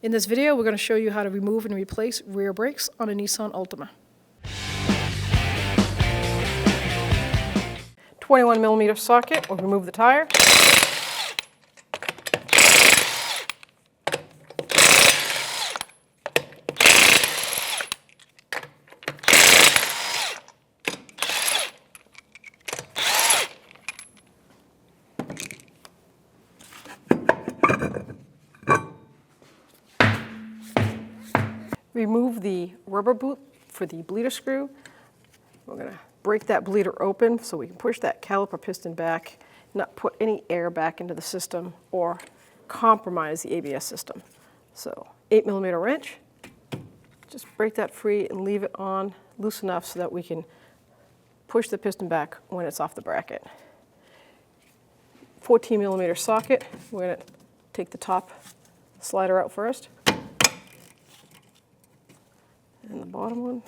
In this video, we're going to show you how to remove and replace rear brakes on a Nissan Altima. 21mm socket, we'll remove the tire. Remove the rubber boot for the bleeder screw. We're going to break that bleeder open so we can push that caliper piston back, not put any air back into the system or compromise the ABS system. So 8mm wrench, just break that free and leave it on loose enough so that we can push the piston back when it's off the bracket. 14mm socket, we're going to take the top slider out first. And the bottom one,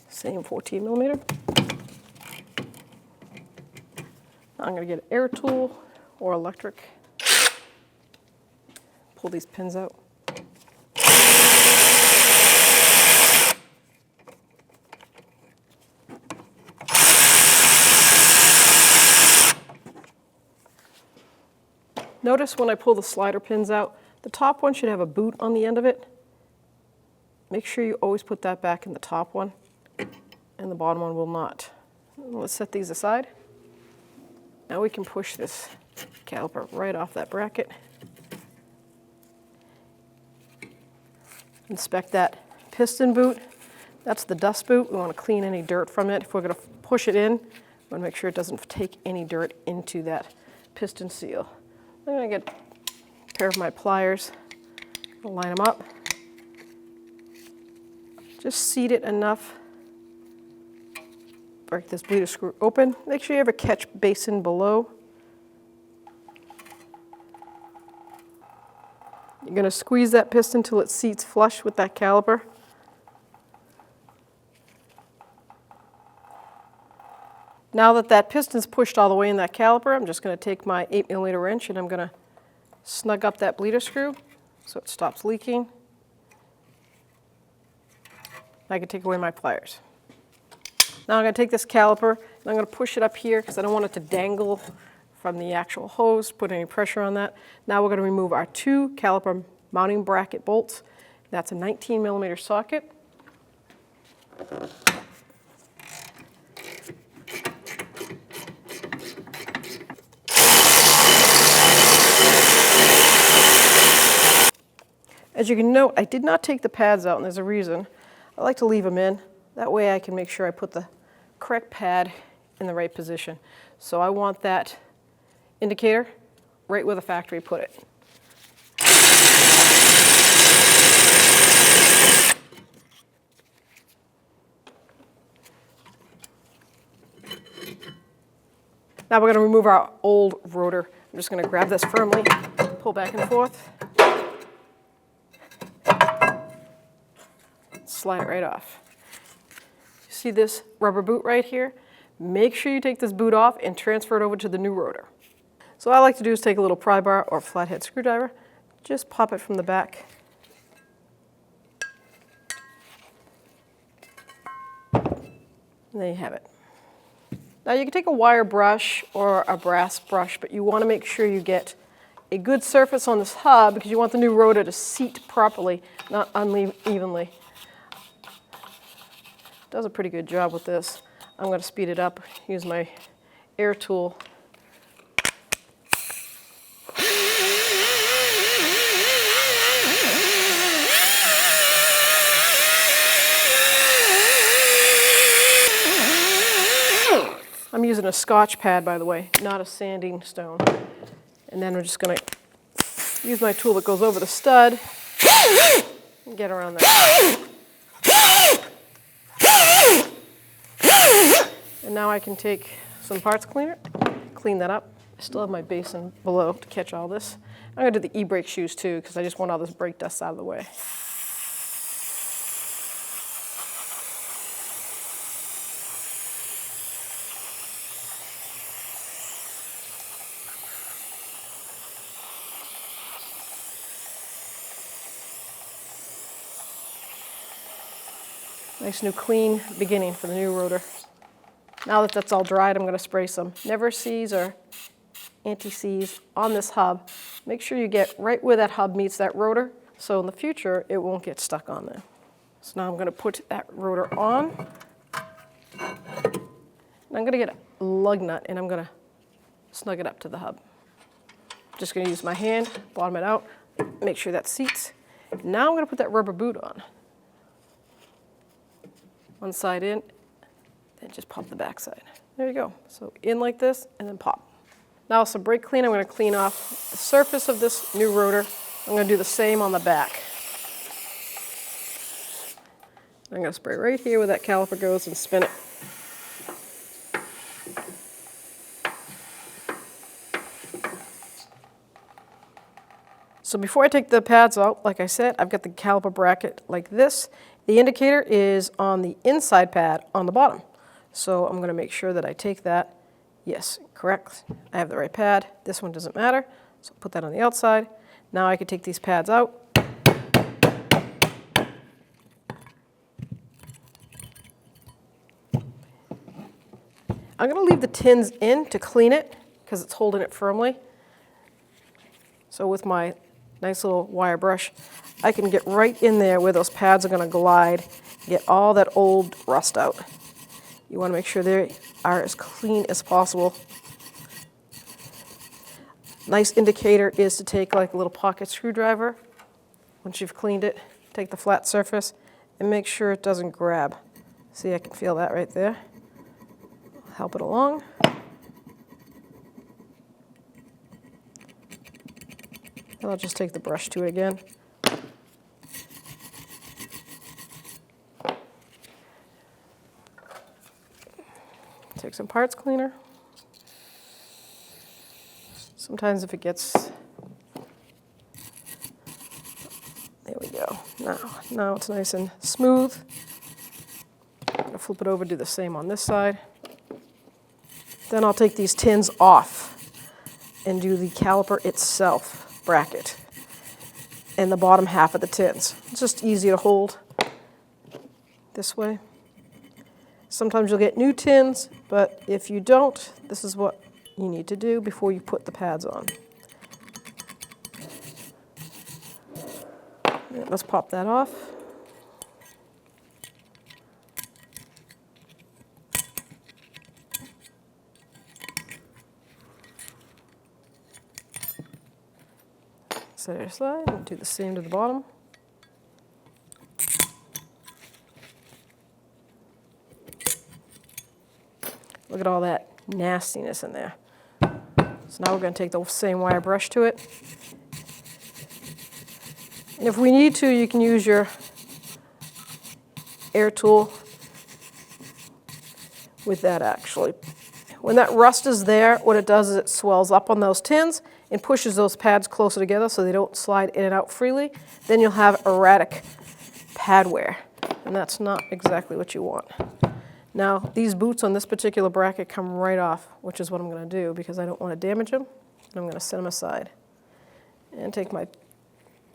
same 14mm. Now I'm going to get an air tool or electric. Pull these pins out. Notice when I pull the slider pins out, the top one should have a boot on the end of it. Make sure you always put that back in the top one, and the bottom one will not. Let's set these aside. Now we can push this caliper right off that bracket. Inspect that piston boot. That's the dust boot. We want to clean any dirt from it. If we're going to push it in, we want to make sure it doesn't take any dirt into that piston seal. I'm going to get a pair of my pliers. I'll line them up. Just seat it enough. Break this bleeder screw open. Make sure you have a catch basin below. You're going to squeeze that piston till it seats flush with that caliper. Now that that piston's pushed all the way in that caliper, I'm just going to take my 8mm wrench and I'm going to snug up that bleeder screw so it stops leaking. I can take away my pliers. Now I'm going to take this caliper and I'm going to push it up here because I don't want it to dangle from the actual hose, put any pressure on that. Now we're going to remove our 2 caliper mounting bracket bolts. That's a 19mm socket. As you can note, I did not take the pads out, and there's a reason. I like to leave them in. That way I can make sure I put the correct pad in the right position. So I want that indicator right where the factory put it. Now we're going to remove our old rotor. I'm just going to grab this firmly, pull back and forth, slide it right off. You see this rubber boot right here? Make sure you take this boot off and transfer it over to the new rotor. So what I like to do is take a little pry bar or flathead screwdriver, just pop it from the back. And there you have it. Now you can take a wire brush or a brass brush, but you want to make sure you get a good surface on this hub because you want the new rotor to seat properly, not unevenly. Does a pretty good job with this. I'm going to speed it up, use my air tool. I'm using a Scotch pad, by the way, not a sanding stone. And then we're just going to use my tool that goes over the stud and get around that. And now I can take some parts cleaner, clean that up. I still have my basin below to catch all this. I'm going to do the e-brake shoes too because I just want all this brake dust out of the way. Nice new clean beginning for the new rotor. Now that that's all dried, I'm going to spray some Never Seize or anti-seize on this hub. Make sure you get right where that hub meets that rotor, so in the future it won't get stuck on there. So now I'm going to put that rotor on. And I'm going to get a lug nut and I'm going to snug it up to the hub. Just going to use my hand, bottom it out, make sure that seats. Now I'm going to put that rubber boot on. One side in, then just pop the back side. There you go. So in like this and then pop. Now with some brake clean, I'm going to clean off the surface of this new rotor. I'm going to do the same on the back. I'm going to spray right here where that caliper goes and spin it. So before I take the pads out, like I said, I've got the caliper bracket like this. The indicator is on the inside pad on the bottom. So I'm going to make sure that I take that. Yes, correct. I have the right pad. This one doesn't matter. So put that on the outside. Now I can take these pads out. I'm going to leave the tins in to clean it because it's holding it firmly. So with my nice little wire brush, I can get right in there where those pads are going to glide, get all that old rust out. You want to make sure they are as clean as possible. Nice indicator is to take like a little pocket screwdriver. Once you've cleaned it, take the flat surface and make sure it doesn't grab. See, I can feel that right there. Help it along. And I'll just take the brush to it again. Take some parts cleaner. Sometimes if it gets, there we go. Now it's nice and smooth. I'm going to flip it over, do the same on this side. Then I'll take these tins off and do the caliper itself bracket and the bottom half of the tins. It's just easy to hold this way. Sometimes you'll get new tins, but if you don't, this is what you need to do before you put the pads on. Let's pop that off. Set it aside and do the same to the bottom. Look at all that nastiness in there. So now we're going to take the same wire brush to it. And if we need to, you can use your air tool with that actually. When that rust is there, what it does is it swells up on those tins and pushes those pads closer together so they don't slide in and out freely. Then you'll have erratic pad wear, and that's not exactly what you want. Now, these boots on this particular bracket come right off, which is what I'm going to do because I don't want to damage them. I'm going to set them aside and take my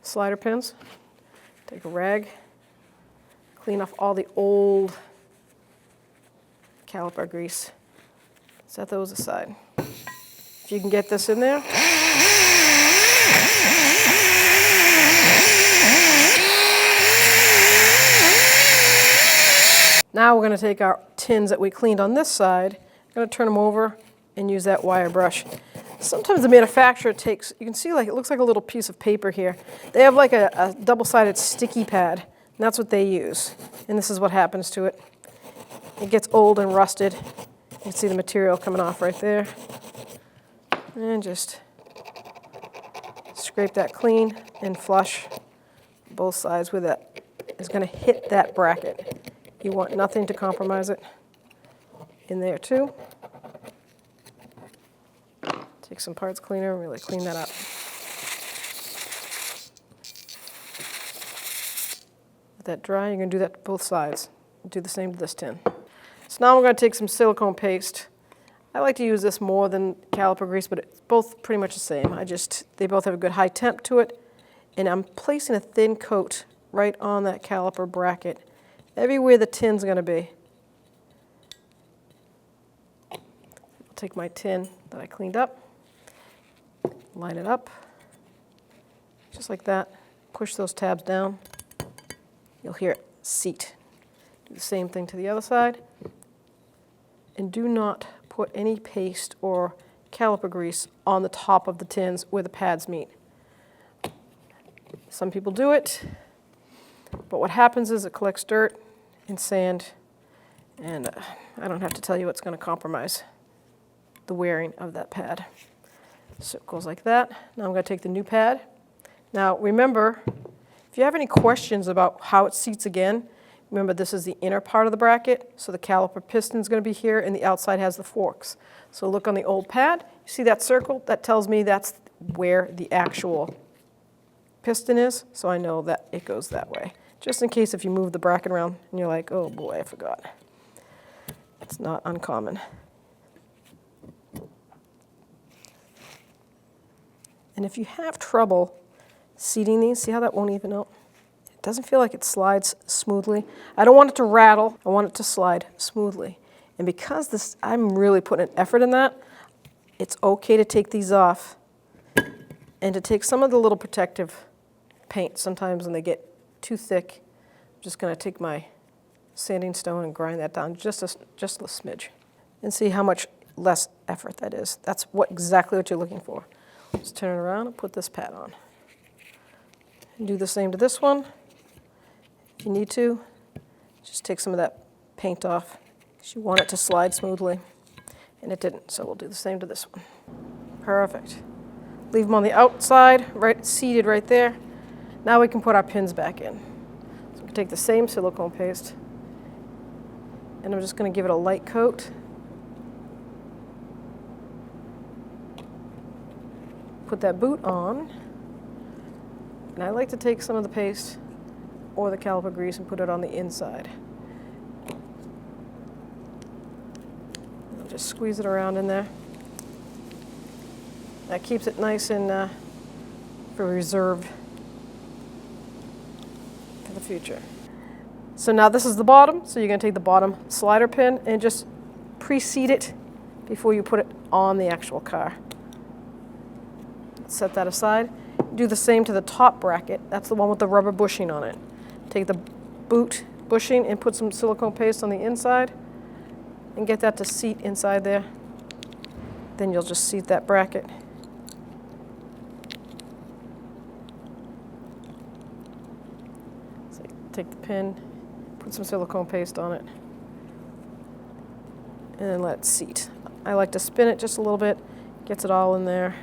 slider pins, take a rag, clean off all the old caliper grease, set those aside. If you can get this in there, now we're going to take our tins that we cleaned on this side, I'm going to turn them over and use that wire brush. Sometimes the manufacturer takes, you can see like it looks like a little piece of paper here. They have like a double-sided sticky pad, and that's what they use. And this is what happens to it. It gets old and rusted. You can see the material coming off right there. And just scrape that clean and flush both sides with that. It's going to hit that bracket. You want nothing to compromise it in there too. Take some parts cleaner and really clean that up. Let that dry. You're going to do that to both sides. Do the same to this tin. So now we're going to take some silicone paste. I like to use this more than caliper grease, but it's both pretty much the same. They both have a good high temp to it. And I'm placing a thin coat right on that caliper bracket everywhere the tin's going to be. I'll take my tin that I cleaned up, line it up, just like that. Push those tabs down. You'll hear it seat. Do the same thing to the other side. And do not put any paste or caliper grease on the top of the tins where the pads meet. Some people do it, but what happens is it collects dirt and sand, and I don't have to tell you it's going to compromise the wearing of that pad. So it goes like that. Now I'm going to take the new pad. Now remember, if you have any questions about how it seats again, remember this is the inner part of the bracket, so the caliper piston is going to be here, and the outside has the forks. So look on the old pad, you see that circle? That tells me that's where the actual piston is, so I know that it goes that way. Just in case if you move the bracket around and you're like, oh boy, I forgot. It's not uncommon. And if you have trouble seating these, see how that won't even out? It doesn't feel like it slides smoothly. I don't want it to rattle, I want it to slide smoothly. And because this, I'm really putting an effort in that, it's okay to take these off and to take some of the little protective paint. Sometimes when they get too thick, I'm just going to take my sanding stone and grind that down just a smidge and see how much less effort that is. That's exactly what you're looking for. Just turn it around and put this pad on. And do the same to this one. If you need to, just take some of that paint off because you want it to slide smoothly. And it didn't, so we'll do the same to this one. Perfect. Leave them on the outside, right, seated right there. Now we can put our pins back in. So we can take the same silicone paste, and I'm just going to give it a light coat. Put that boot on, and I like to take some of the paste or the caliper grease and put it on the inside. I'll just squeeze it around in there. That keeps it nice and for reserve for the future. So now this is the bottom, so you're going to take the bottom slider pin and just pre-seat it before you put it on the actual car. Set that aside. Do the same to the top bracket. That's the one with the rubber bushing on it. Take the boot bushing and put some silicone paste on the inside and get that to seat inside there. Then you'll just seat that bracket. So take the pin, put some silicone paste on it, and then let it seat. I like to spin it just a little bit, gets it all in there.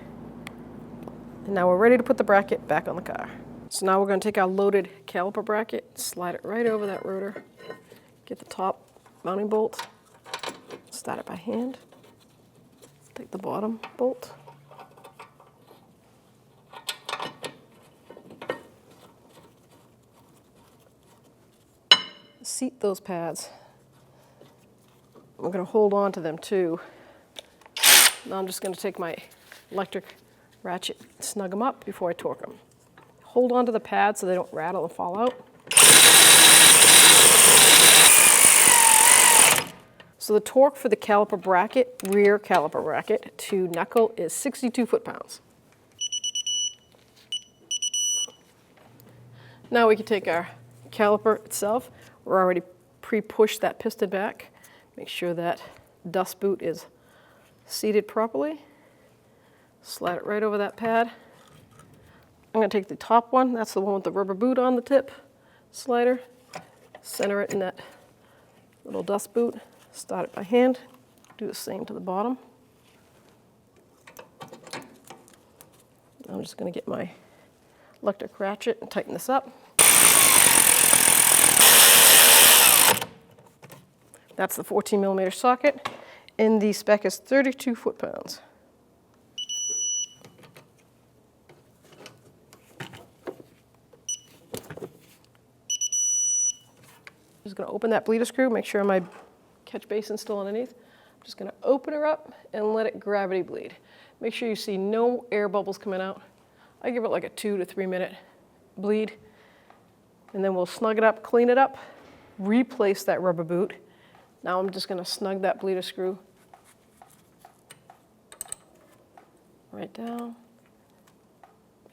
And now we're ready to put the bracket back on the car. So now we're going to take our loaded caliper bracket, slide it right over that rotor, get the top mounting bolt, start it by hand, take the bottom bolt, seat those pads. We're going to hold on to them too. Now I'm just going to take my electric ratchet, snug them up before I torque them. Hold on to the pads so they don't rattle and fall out. So the torque for the caliper bracket, rear caliper bracket to knuckle is 62 foot-pounds. Now we can take our caliper itself. We're already pre-pushed that piston back. Make sure that dust boot is seated properly. Slide it right over that pad. I'm going to take the top one, that's the one with the rubber boot on the tip, slider, center it in that little dust boot, start it by hand, do the same to the bottom. I'm just going to get my electric ratchet and tighten this up. That's the 14mm socket, and the spec is 32 foot-pounds. I'm just going to open that bleeder screw, make sure my catch basin's still underneath. I'm just going to open her up and let it gravity bleed. Make sure you see no air bubbles coming out. I give it like a 2 to 3 minute bleed, and then we'll snug it up, clean it up, replace that rubber boot. Now I'm just going to snug that bleeder screw right down.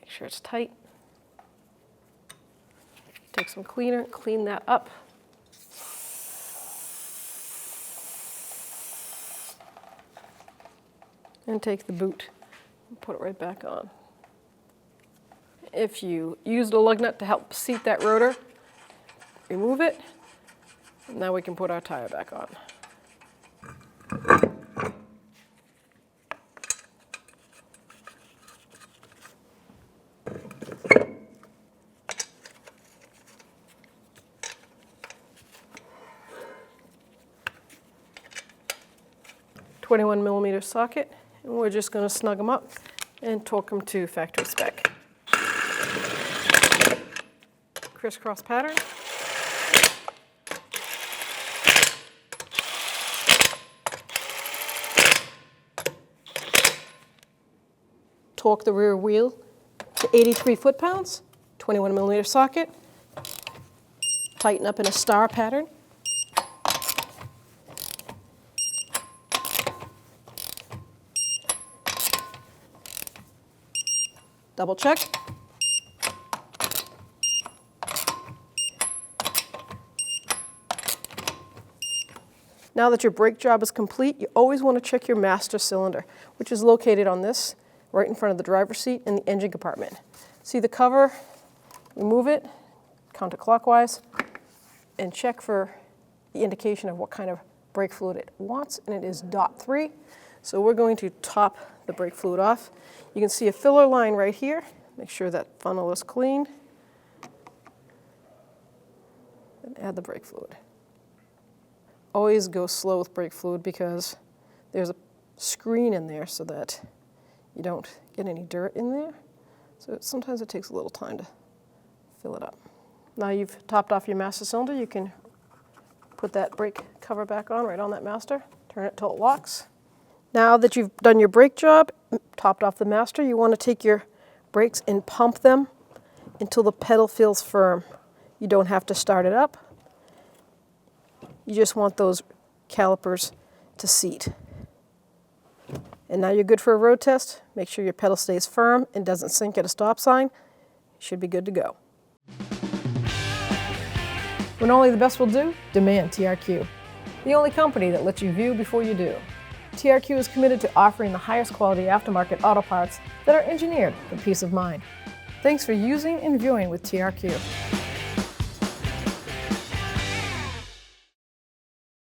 Make sure it's tight. Take some cleaner, clean that up. And take the boot and put it right back on. If you used a lug nut to help seat that rotor, remove it. Now we can put our tire back on. .21mm socket, and we're just going to snug them up and torque them to factory spec. Crisscross pattern. Torque the rear wheel to 83 foot-pounds, 21mm socket. Tighten up in a star pattern. Double check. Now that your brake job is complete, you always want to check your master cylinder, which is located on this, right in front of the driver's seat in the engine compartment. See the cover, remove it, counterclockwise, and check for the indication of what kind of brake fluid it wants, and it is .3. So we're going to top the brake fluid off. You can see a filler line right here. Make sure that funnel is clean. And add the brake fluid. Always go slow with brake fluid because there's a screen in there so that you don't get any dirt in there. So sometimes it takes a little time to fill it up. Now you've topped off your master cylinder, you can put that brake cover back on right on that master, turn it till it locks. Now that you've done your brake job, topped off the master, you want to take your brakes and pump them until the pedal feels firm. You don't have to start it up. You just want those calipers to seat. And now you're good for a road test. Make sure your pedal stays firm and doesn't sink at a stop sign. You should be good to go. When only the best will do, demand TRQ. The only company that lets you view before you do. TRQ is committed to offering the highest quality aftermarket auto parts that are engineered for peace of mind. Thanks for using and viewing with TRQ.